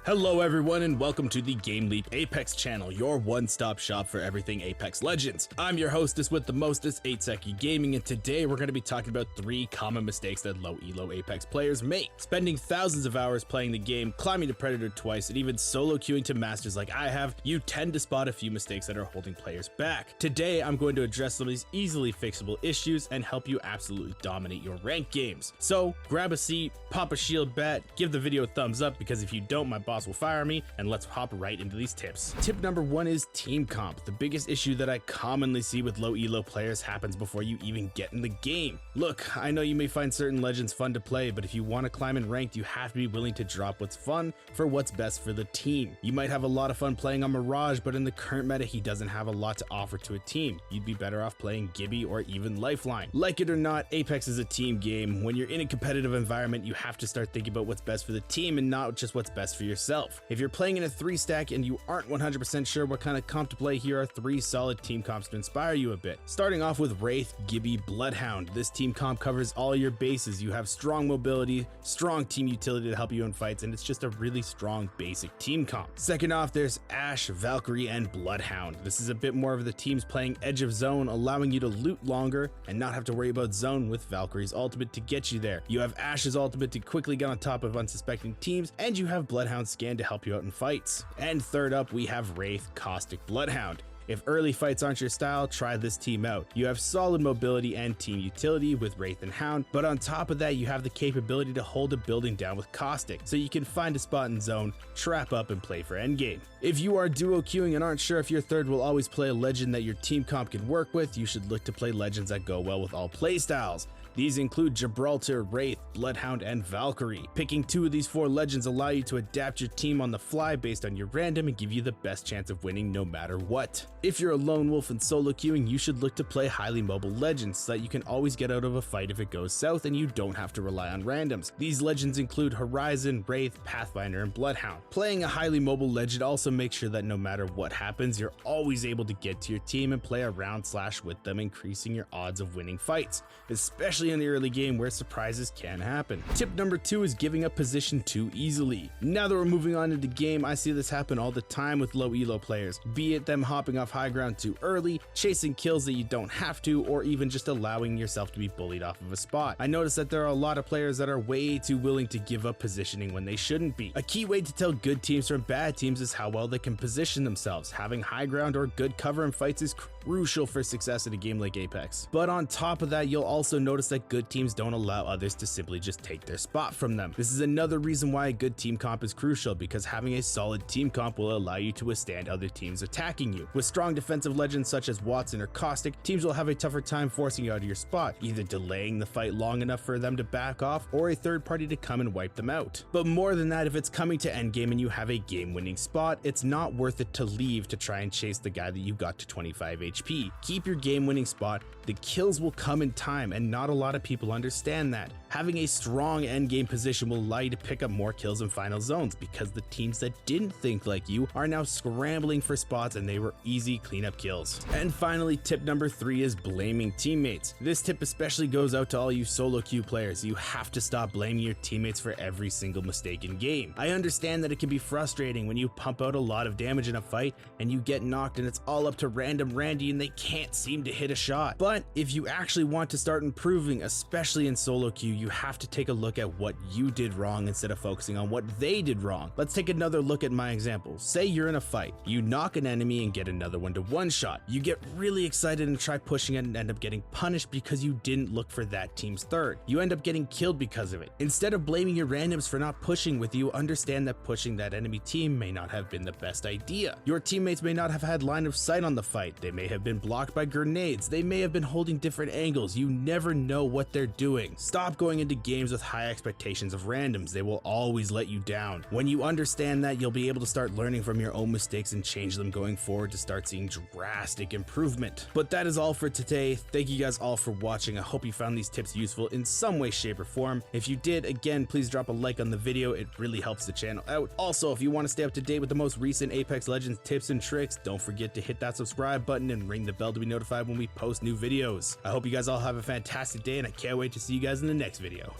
Hello everyone and welcome to the GameLeap Apex channel, your one-stop shop for everything Apex Legends. I'm your hostess with the mostest, 8Seki Gaming, and today we're going to be talking about 3 common mistakes that low elo Apex players make. Spending thousands of hours playing the game, climbing to Predator twice, and even solo queuing to Masters like I have, you tend to spot a few mistakes that are holding players back. Today I'm going to address some of these easily fixable issues and help you absolutely dominate your ranked games. So grab a seat, pop a shield bat, give the video a thumbs up because if you don't, my boss will fire me, and let's hop right into these tips. Tip number 1 is team comp. The biggest issue that I commonly see with low elo players happens before you even get in the game. Look, I know you may find certain legends fun to play, but if you want to climb in ranked, you have to be willing to drop what's fun for what's best for the team. You might have a lot of fun playing on Mirage, but in the current meta, he doesn't have a lot to offer to a team. You'd be better off playing Gibby or even Lifeline. Like it or not, Apex is a team game. When you're in a competitive environment, you have to start thinking about what's best for the team and not just what's best for yourself. If you're playing in a 3-stack and you aren't 100% sure what kind of comp to play, here are 3 solid team comps to inspire you a bit. Starting off with Wraith, Gibby, Bloodhound. This team comp covers all your bases. You have strong mobility, strong team utility to help you in fights, and it's just a really strong basic team comp. Second off, there's Ashe, Valkyrie, and Bloodhound. This is a bit more of the teams playing edge of zone, allowing you to loot longer and not have to worry about zone with Valkyrie's ultimate to get you there. You have Ashe's ultimate to quickly get on top of unsuspecting teams, and you have Bloodhound's scan to help you out in fights. And third up, we have Wraith, Caustic, Bloodhound. If early fights aren't your style, try this team out. You have solid mobility and team utility with Wraith and Hound, but on top of that, you have the capability to hold a building down with Caustic, so you can find a spot in zone, trap up, and play for endgame. If you are duo queuing and aren't sure if your third will always play a legend that your team comp can work with, you should look to play legends that go well with all playstyles. These include Gibraltar, Wraith, Bloodhound, and Valkyrie. Picking 2 of these 4 legends allow you to adapt your team on the fly based on your random and give you the best chance of winning no matter what. If you're a lone wolf and solo queuing, you should look to play highly mobile legends so that you can always get out of a fight if it goes south and you don't have to rely on randoms. These legends include Horizon, Wraith, Pathfinder, and Bloodhound. Playing a highly mobile legend also makes sure that no matter what happens, you're always able to get to your team and play around / with them, increasing your odds of winning fights, especially in the early game where surprises can happen. Tip number 2 is giving up position too easily. Now that we're moving on into the game, I see this happen all the time with low elo players, be it them hopping off high ground too early, chasing kills that you don't have to, or even just allowing yourself to be bullied off of a spot. I noticed that there are a lot of players that are way too willing to give up positioning when they shouldn't be. A key way to tell good teams from bad teams is how well they can position themselves. Having high ground or good cover in fights is crucial for success in a game like Apex. But on top of that, you'll also notice that good teams don't allow others to simply just take their spot from them. This is another reason why a good team comp is crucial, because having a solid team comp will allow you to withstand other teams attacking you. With strong defensive legends such as Wattson or Caustic, teams will have a tougher time forcing you out of your spot, either delaying the fight long enough for them to back off or a third party to come and wipe them out. But more than that, if it's coming to endgame and you have a game-winning spot, it's not worth it to leave to try and chase the guy that you got to 25 HP. Keep your game-winning spot. The kills will come in time, and not a lot of people understand that. Having a strong endgame position will allow you to pick up more kills in final zones, because the teams that didn't think like you are now scrambling for spots and they were easy cleanup kills. And finally, tip number 3 is blaming teammates. This tip especially goes out to all you solo queue players. You have to stop blaming your teammates for every single mistake in game. I understand that it can be frustrating when you pump out a lot of damage in a fight and you get knocked and it's all up to random Randy and they can't seem to hit a shot. But if you actually want to start improving, especially in solo queue, you have to take a look at what you did wrong instead of focusing on what they did wrong. Let's take another look at my example. Say you're in a fight, you knock an enemy and get another one to one-shot. You get really excited and try pushing it and end up getting punished because you didn't look for that team's third. You end up getting killed because of it. Instead of blaming your randoms for not pushing with you, understand that pushing that enemy team may not have been the best idea. Your teammates may not have had line of sight on the fight. They may have been blocked by grenades. They may have been holding different angles. You never know what they're doing. Stop going into games with high expectations of randoms. They will always let you down. When you understand that, you'll be able to start learning from your own mistakes and change them going forward to start seeing drastic improvement. But that is all for today. Thank you guys all for watching. I hope you found these tips useful in some way, shape, or form. If you did, again, please drop a like on the video. It really helps the channel out. Also, if you want to stay up to date with the most recent Apex Legends tips and tricks, don't forget to hit that subscribe button and ring the bell to be notified when we post new videos. I hope you guys all have a fantastic day, and I can't wait to see you guys in the next video.